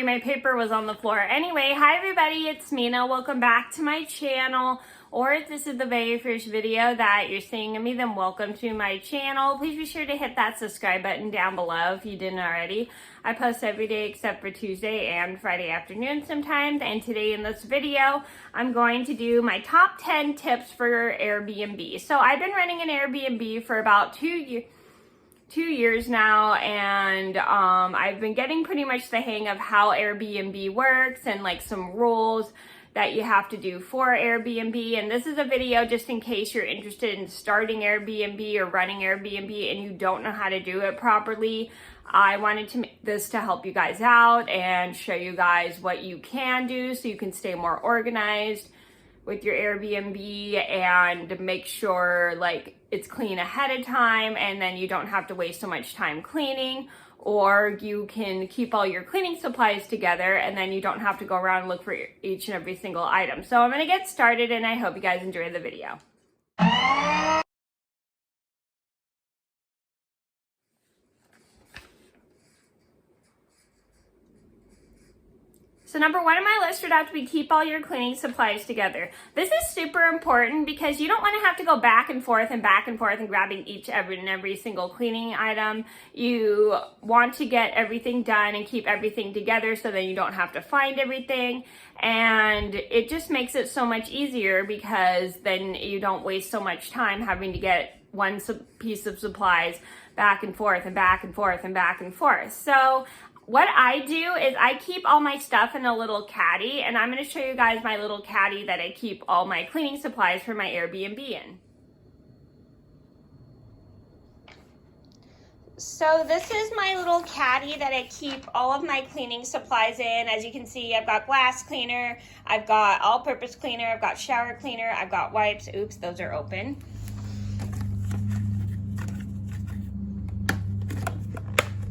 sorry, my paper was on the floor. Anyway, hi everybody, it's Mena. Welcome back to my channel. Or if this is the very first video that you're seeing of me, then welcome to my channel. Please be sure to hit that subscribe button down below if you didn't already. I post every day except for Tuesday and Friday afternoon sometimes. And today in this video, I'm going to do my top 10 tips for Airbnb. So I've been running an Airbnb for about 2 years now, and I've been getting pretty much the hang of how Airbnb works and like some rules that you have to do for Airbnb. And this is a video just in case you're interested in starting Airbnb or running Airbnb and you don't know how to do it properly. I wanted to make this to help you guys out and show you guys what you can do so you can stay more organized with your Airbnb and make sure like it's clean ahead of time, and then you don't have to waste so much time cleaning, or you can keep all your cleaning supplies together and then you don't have to go around and look for each and every single item. So I'm gonna get started and I hope you guys enjoy the video. So number one on my list would have to be keep all your cleaning supplies together. This is super important because you don't want to have to go back and forth and grabbing every single cleaning item. You want to get everything done and keep everything together so that you don't have to find everything. And it just makes it so much easier because then you don't waste so much time having to get one piece of supplies back and forth and back and forth and back and forth. So what I do is I keep all my stuff in a little caddy, and I'm going to show you guys my little caddy that I keep all my cleaning supplies for my Airbnb in. So this is my little caddy that I keep all of my cleaning supplies in. As you can see, I've got glass cleaner, I've got all-purpose cleaner, I've got shower cleaner, I've got wipes. Oops, those are open.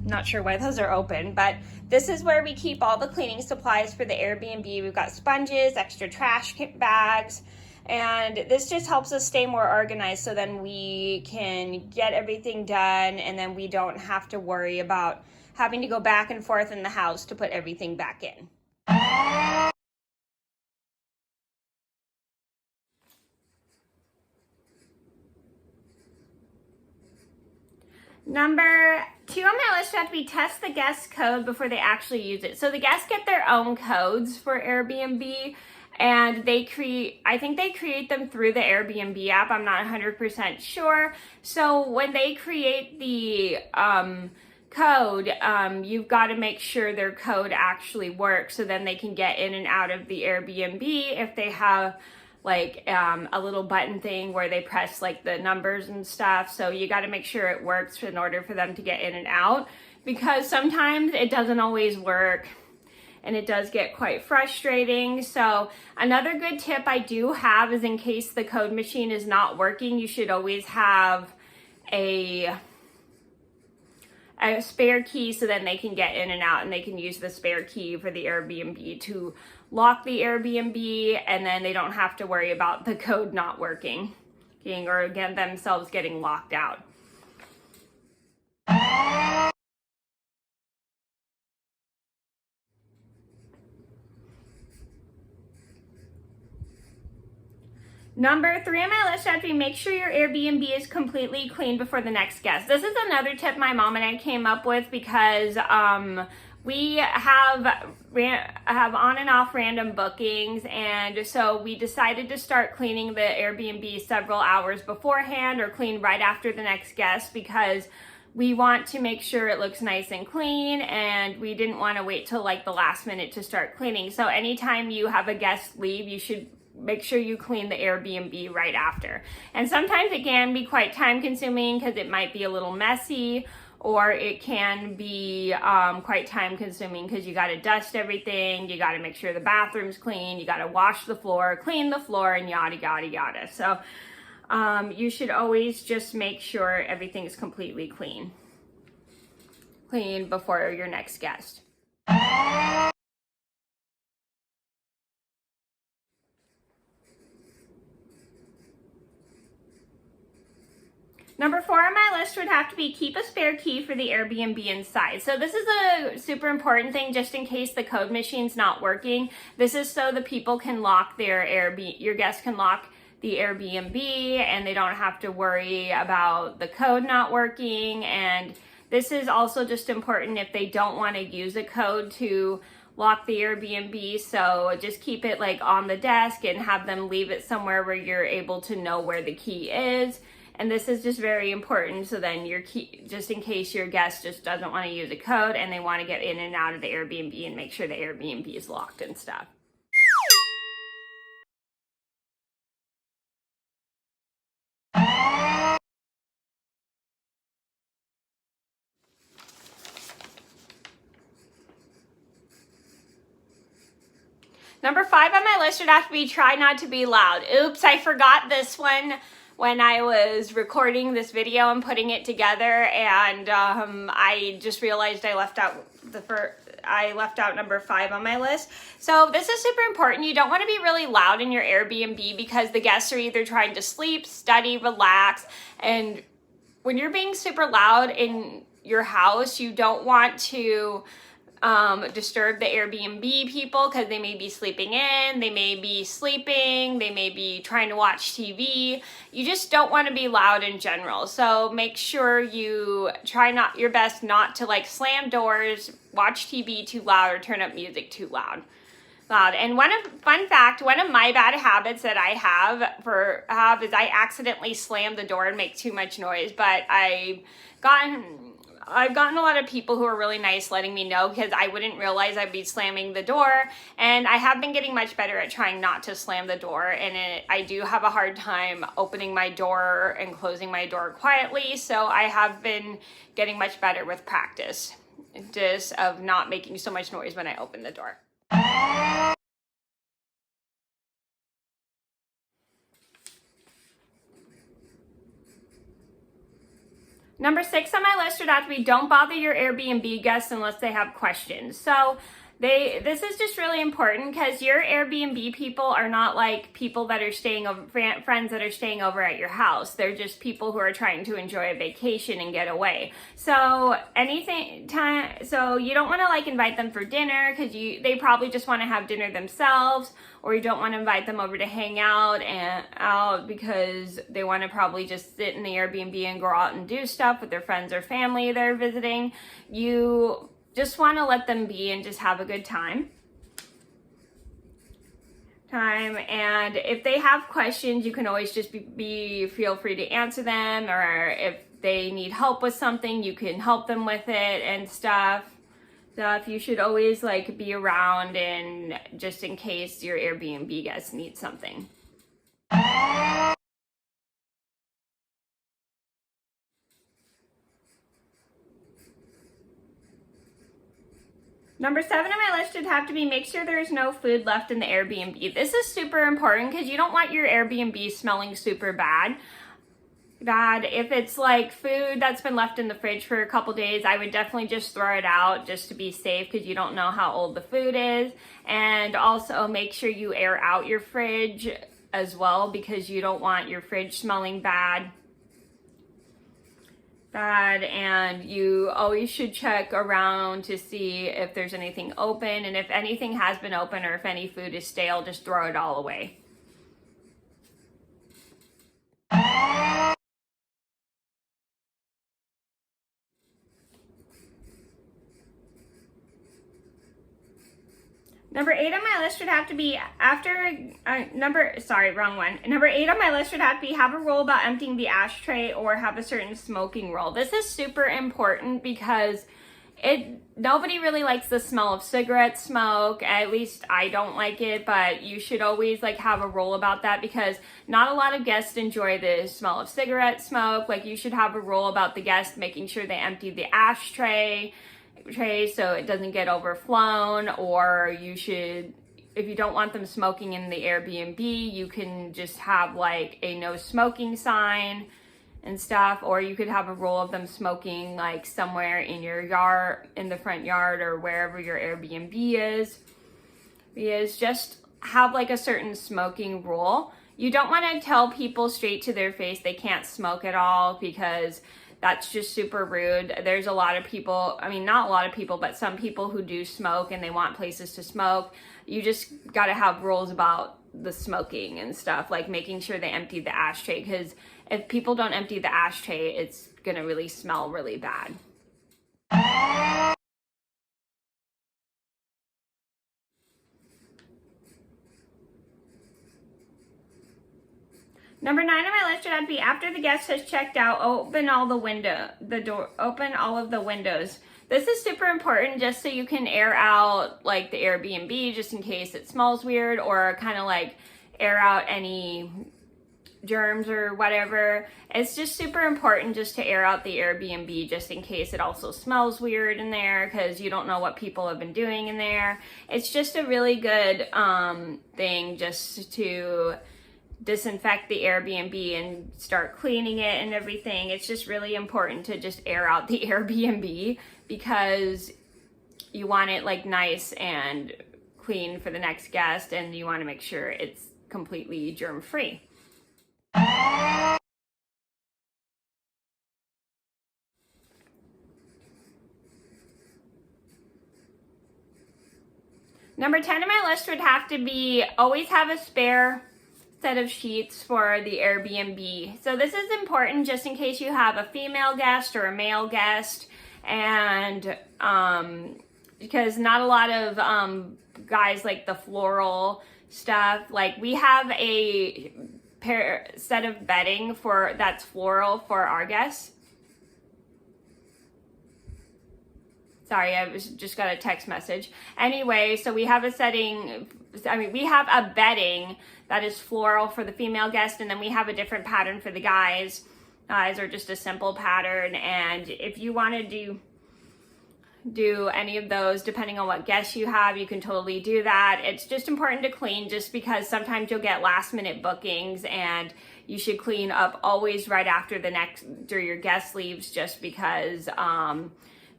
Not sure why those are open, but this is where we keep all the cleaning supplies for the Airbnb. We've got sponges, extra trash bags, and this just helps us stay more organized so then we can get everything done and then we don't have to worry about having to go back and forth in the house to put everything back in. Number two on my list would have to be test the guest code before they actually use it. So the guests get their own codes for Airbnb, and I think they create them through the Airbnb app. I'm not 100% sure. So when they create the code, you've got to make sure their code actually works so then they can get in and out of the Airbnb. If they have like a little button thing where they press like the numbers and stuff. So you got to make sure it works in order for them to get in and out, because sometimes it doesn't always work and it does get quite frustrating. So another good tip I do have is in case the code machine is not working, you should always have a spare key so then they can get in and out, and they can use the spare key for the Airbnb to lock the Airbnb, and then they don't have to worry about the code not working or again themselves getting locked out. Number three on my list would be make sure your Airbnb is completely clean before the next guest. This is another tip my mom and I came up with because we have on and off random bookings, and so we decided to start cleaning the Airbnb several hours beforehand or clean right after the next guest, because we want to make sure it looks nice and clean, and we didn't want to wait till like the last minute to start cleaning. So anytime you have a guest leave, you should make sure you clean the Airbnb right after. And sometimes it can be quite time consuming because it might be a little messy, or it can be quite time consuming because you got to dust everything, you got to make sure the bathroom's clean, you got to wash the floor, clean the floor, and yada yada yada. So you should always just make sure everything is completely clean before your next guest. Number 4 on my list would have to be keep a spare key for the Airbnb inside. So this is a super important thing just in case the code machine's not working. This is so the people can lock their Airbnb, your guests can lock the Airbnb and they don't have to worry about the code not working. And this is also just important if they don't want to use a code to lock the Airbnb. So just keep it like on the desk and have them leave it somewhere where you're able to know where the key is. And this is just very important. So then your key, just in case your guest just doesn't want to use a code and they want to get in and out of the Airbnb and make sure the Airbnb is locked and stuff. Number 5 on my list would have to be try not to be loud. Oops, I forgot this one when I was recording this video and putting it together, and I just realized I left out number 5 on my list. So this is super important. You don't want to be really loud in your Airbnb because the guests are either trying to sleep, study, relax, and when you're being super loud in your house, you don't want to disturb the Airbnb people because they may be sleeping in, they may be sleeping, they may be trying to watch TV. You just don't want to be loud in general. So make sure you try your best not to like slam doors, watch TV too loud, or turn up music too loud. And fun fact, one of my bad habits that I have is I accidentally slam the door and make too much noise, but I've gotten a lot of people who are really nice letting me know because I wouldn't realize I'd be slamming the door, and I have been getting much better at trying not to slam the door, and I do have a hard time opening my door and closing my door quietly, so I have been getting much better with practice just of not making so much noise when I open the door. Number 6 on my list would have to be don't bother your Airbnb guests unless they have questions. So this is just really important because your Airbnb people are not like people that are staying over, friends that are staying over at your house. They're just people who are trying to enjoy a vacation and get away. So so you don't want to like invite them for dinner because they probably just want to have dinner themselves, or you don't want to invite them over to hang out because they want to probably just sit in the Airbnb and go out and do stuff with their friends or family they're visiting. You just want to let them be and just have a good time. And if they have questions, you can always just feel free to answer them, or if they need help with something, you can help them with it and stuff. You should always like be around, and just in case your Airbnb guests need something. Number 7 on my list would have to be make sure there's no food left in the Airbnb. This is super important because you don't want your Airbnb smelling super bad. If it's like food that's been left in the fridge for a couple days, I would definitely just throw it out just to be safe because you don't know how old the food is. And also make sure you air out your fridge as well because you don't want your fridge smelling bad. And you always should check around to see if there's anything open, and if anything has been open or if any food is stale, just throw it all away. Number 8 on my list would have to be Number 8 on my list would have to be have a rule about emptying the ashtray or have a certain smoking rule. This is super important because nobody really likes the smell of cigarette smoke. At least I don't like it, but you should always like have a rule about that because not a lot of guests enjoy the smell of cigarette smoke. Like you should have a rule about the guests making sure they empty the ashtray so it doesn't get overflown, or you should, if you don't want them smoking in the Airbnb, you can just have like a no smoking sign and stuff, or you could have a rule of them smoking like somewhere in your yard, in the front yard, or wherever your Airbnb is. Just have like a certain smoking rule. you don't want to tell people straight to their face they can't smoke at all, because that's just super rude. There's a lot of people, I mean, not a lot of people, but some people who do smoke and they want places to smoke. You just got to have rules about the smoking and stuff, like making sure they empty the ashtray, because if people don't empty the ashtray, it's gonna really smell really bad. Number 9 on my list would be, after the guest has checked out, open all of the windows. This is super important just so you can air out like the Airbnb just in case it smells weird, or kind of like air out any germs or whatever. It's just super important just to air out the Airbnb just in case it also smells weird in there, because you don't know what people have been doing in there. It's just a really good thing just to disinfect the Airbnb and start cleaning it and everything. It's just really important to just air out the Airbnb, because you want it like nice and clean for the next guest, and you want to make sure it's completely germ-free. Number 10 on my list would have to be, always have a spare set of sheets for the Airbnb. So this is important just in case you have a female guest or a male guest, and because not a lot of guys like the floral stuff. Like, we have a set of bedding that's floral for our guests. Sorry, I just got a text message. Anyway, so we have we have a bedding that is floral for the female guest, and then we have a different pattern for the guys. Guys are just a simple pattern, and if you want to do any of those, depending on what guests you have, you can totally do that. It's just important to clean, just because sometimes you'll get last minute bookings, and you should clean up always right after your guest leaves, just because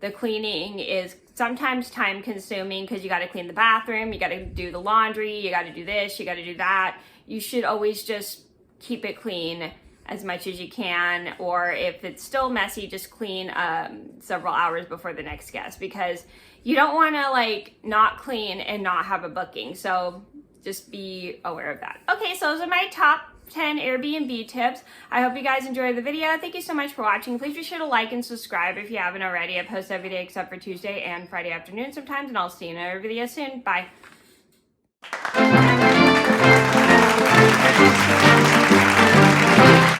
the cleaning is sometimes time consuming, because you got to clean the bathroom, you got to do the laundry, you got to do this, you got to do that. You should always just keep it clean as much as you can, or if it's still messy, just clean several hours before the next guest, because you don't want to like not clean and not have a booking. So just be aware of that. Okay, so those are my top 10 Airbnb tips. I hope you guys enjoyed the video. Thank you so much for watching. Please be sure to like and subscribe if you haven't already. I post every day except for Tuesday and Friday afternoon sometimes, and I'll see you in another video soon. Bye.